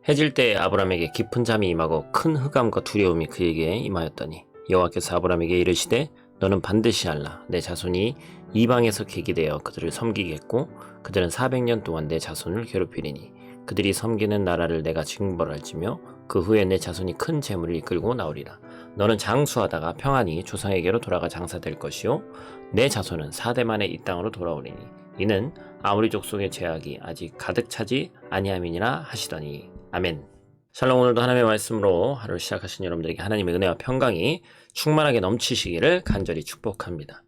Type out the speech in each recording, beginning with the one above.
해질 때 아브람에게 깊은 잠이 임하고 큰 흑암과 두려움이 그에게 임하였더니 여호와께서 아브람에게 이르시되 너는 반드시 알라. 내 자손이 이방에서 계기되어 그들을 섬기겠고 그들은 400년 동안 내 자손을 괴롭히리니 그들이 섬기는 나라를 내가 징벌할지며 그 후에 내 자손이 큰 재물을 이끌고 나오리라. 너는 장수하다가 평안히 조상에게로 돌아가 장사될 것이요 내 자손은 4대 만에 이 땅으로 돌아오리니 이는 아모리 족속의 죄악이 아직 가득 차지 아니함이니라 하시더니 아멘. 샬롬. 오늘도 하나님의 말씀으로 하루를 시작하신 여러분들에게 하나님의 은혜와 평강이 충만하게 넘치시기를 간절히 축복합니다.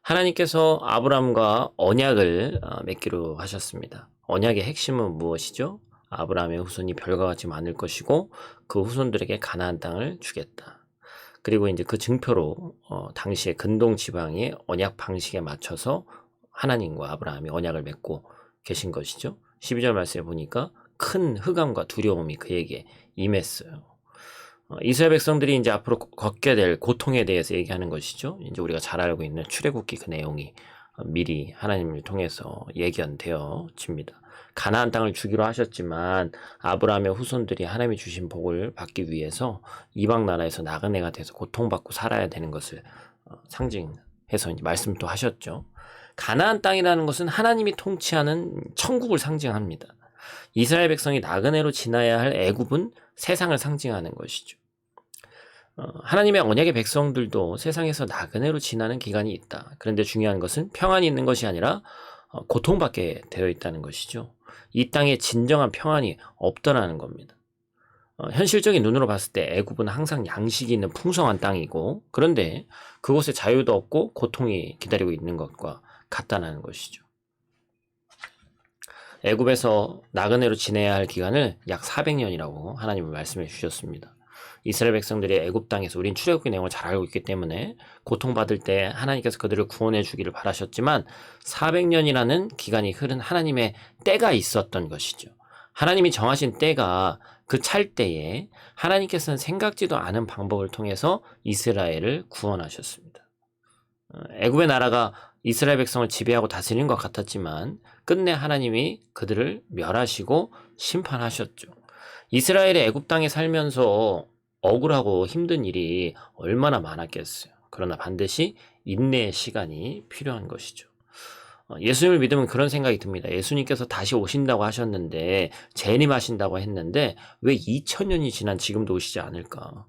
하나님께서 아브람과 언약을 맺기로 하셨습니다. 언약의 핵심은 무엇이죠? 아브라함의 후손이 별과 같이 많을 것이고 그 후손들에게 가나안 땅을 주겠다. 그리고 이제 그 증표로 당시의 근동 지방의 언약 방식에 맞춰서 하나님과 아브라함이 언약을 맺고 계신 것이죠. 12절 말씀에 보니까 큰 흑암과 두려움이 그에게 임했어요. 이스라엘 백성들이 이제 앞으로 겪게 될 고통에 대해서 얘기하는 것이죠. 이제 우리가 잘 알고 있는 출애굽기 그 내용이 미리 하나님을 통해서 예견되어집니다. 가나안 땅을 주기로 하셨지만 아브라함의 후손들이 하나님이 주신 복을 받기 위해서 이방 나라에서 나그네가 돼서 고통받고 살아야 되는 것을 상징해서 이제 말씀도 하셨죠. 가나안 땅이라는 것은 하나님이 통치하는 천국을 상징합니다. 이스라엘 백성이 나그네로 지나야 할 애굽은 세상을 상징하는 것이죠. 하나님의 언약의 백성들도 세상에서 나그네로 지나는 기간이 있다. 그런데 중요한 것은 평안이 있는 것이 아니라 고통받게 되어 있다는 것이죠. 이 땅에 진정한 평안이 없더라는 겁니다. 현실적인 눈으로 봤을 때 애굽은 항상 양식이 있는 풍성한 땅이고 그런데 그곳에 자유도 없고 고통이 기다리고 있는 것과 같다는 것이죠. 애굽에서 나그네로 지내야 할 기간을 약 400년이라고 하나님은 말씀해 주셨습니다. 이스라엘 백성들이 애굽 땅에서 우린 출애굽기 내용을 잘 알고 있기 때문에 고통받을 때 하나님께서 그들을 구원해 주기를 바라셨지만 400년이라는 기간이 흐른 하나님의 때가 있었던 것이죠. 하나님이 정하신 때가 그 찰때에 하나님께서는 생각지도 않은 방법을 통해서 이스라엘을 구원하셨습니다. 애굽의 나라가 이스라엘 백성을 지배하고 다스리는 것 같았지만 끝내 하나님이 그들을 멸하시고 심판하셨죠. 이스라엘의 애굽 땅에 살면서 억울하고 힘든 일이 얼마나 많았겠어요. 그러나 반드시 인내의 시간이 필요한 것이죠. 예수님을 믿으면 그런 생각이 듭니다. 예수님께서 다시 오신다고 하셨는데 재림하신다고 했는데 왜 2000년이 지난 지금도 오시지 않을까?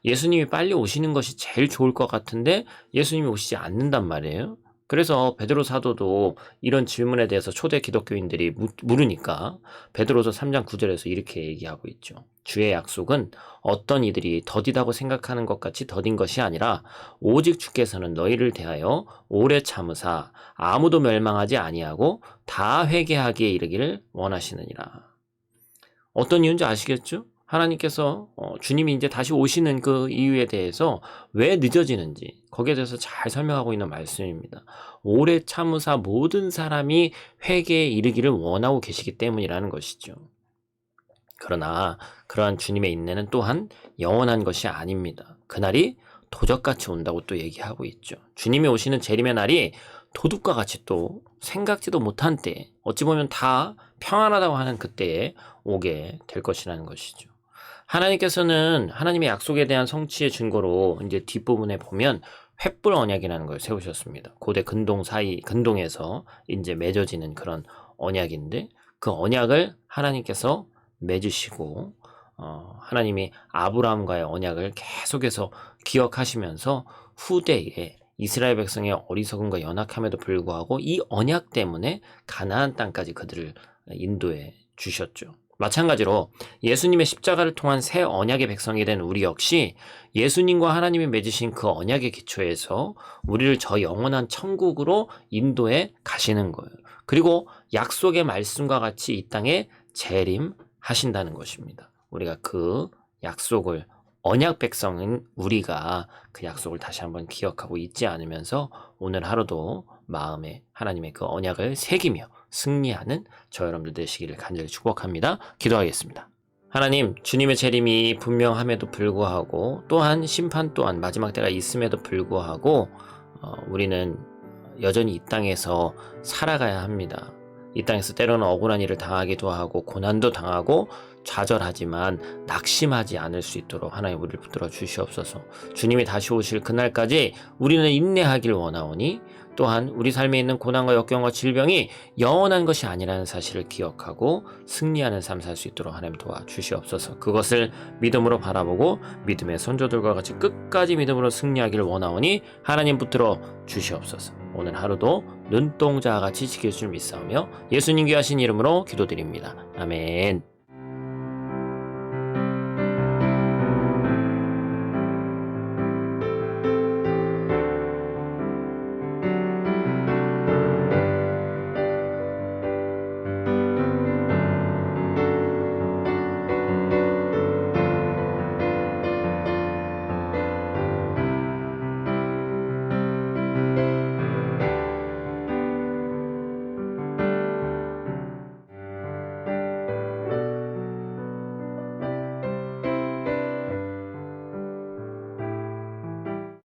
예수님이 빨리 오시는 것이 제일 좋을 것 같은데 예수님이 오시지 않는단 말이에요. 그래서 베드로 사도도 이런 질문에 대해서 초대 기독교인들이 물으니까 베드로서 3장 9절에서 이렇게 얘기하고 있죠. 주의 약속은 어떤 이들이 더디다고 생각하는 것 같이 더딘 것이 아니라 오직 주께서는 너희를 대하여 오래 참으사 아무도 멸망하지 아니하고 다 회개하기에 이르기를 원하시느니라. 어떤 이유인지 아시겠죠? 하나님께서 주님이 이제 다시 오시는 그 이유에 대해서 왜 늦어지는지 거기에 대해서 잘 설명하고 있는 말씀입니다. 오래 참으사 모든 사람이 회개에 이르기를 원하고 계시기 때문이라는 것이죠. 그러나 그러한 주님의 인내는 또한 영원한 것이 아닙니다. 그날이 도적같이 온다고 또 얘기하고 있죠. 주님이 오시는 재림의 날이 도둑과 같이 또 생각지도 못한 때, 어찌 보면 다 평안하다고 하는 그때에 오게 될 것이라는 것이죠. 하나님께서는 하나님의 약속에 대한 성취의 증거로 이제 뒷부분에 보면 횃불 언약이라는 걸 세우셨습니다. 고대 근동에서 이제 맺어지는 그런 언약인데 그 언약을 하나님께서 맺으시고 하나님이 아브라함과의 언약을 계속해서 기억하시면서 후대에 이스라엘 백성의 어리석음과 연약함에도 불구하고 이 언약 때문에 가나안 땅까지 그들을 인도해 주셨죠. 마찬가지로 예수님의 십자가를 통한 새 언약의 백성이 된 우리 역시 예수님과 하나님이 맺으신 그 언약의 기초에서 우리를 저 영원한 천국으로 인도해 가시는 거예요. 그리고 약속의 말씀과 같이 이 땅에 재림하신다는 것입니다. 우리가 그 약속을 언약 백성인 우리가 그 약속을 다시 한번 기억하고 잊지 않으면서 오늘 하루도 마음에 하나님의 그 언약을 새기며 승리하는 저 여러분들 되시기를 간절히 축복합니다. 기도하겠습니다. 하나님, 주님의 재림이 분명함에도 불구하고 또한 심판 또한 마지막 때가 있음에도 불구하고 우리는 여전히 이 땅에서 살아가야 합니다. 이 땅에서 때로는 억울한 일을 당하기도 하고 고난도 당하고 좌절하지만 낙심하지 않을 수 있도록 하나님 우리를 붙들어 주시옵소서. 주님이 다시 오실 그날까지 우리는 인내하길 원하오니 또한 우리 삶에 있는 고난과 역경과 질병이 영원한 것이 아니라는 사실을 기억하고 승리하는 삶 살 수 있도록 하나님 도와주시옵소서. 그것을 믿음으로 바라보고 믿음의 선조들과 같이 끝까지 믿음으로 승리하길 원하오니 하나님 붙들어 주시옵소서. 오늘 하루도 눈동자같이 지킬 줄 믿사오며 예수님 귀하신 이름으로 기도드립니다. 아멘.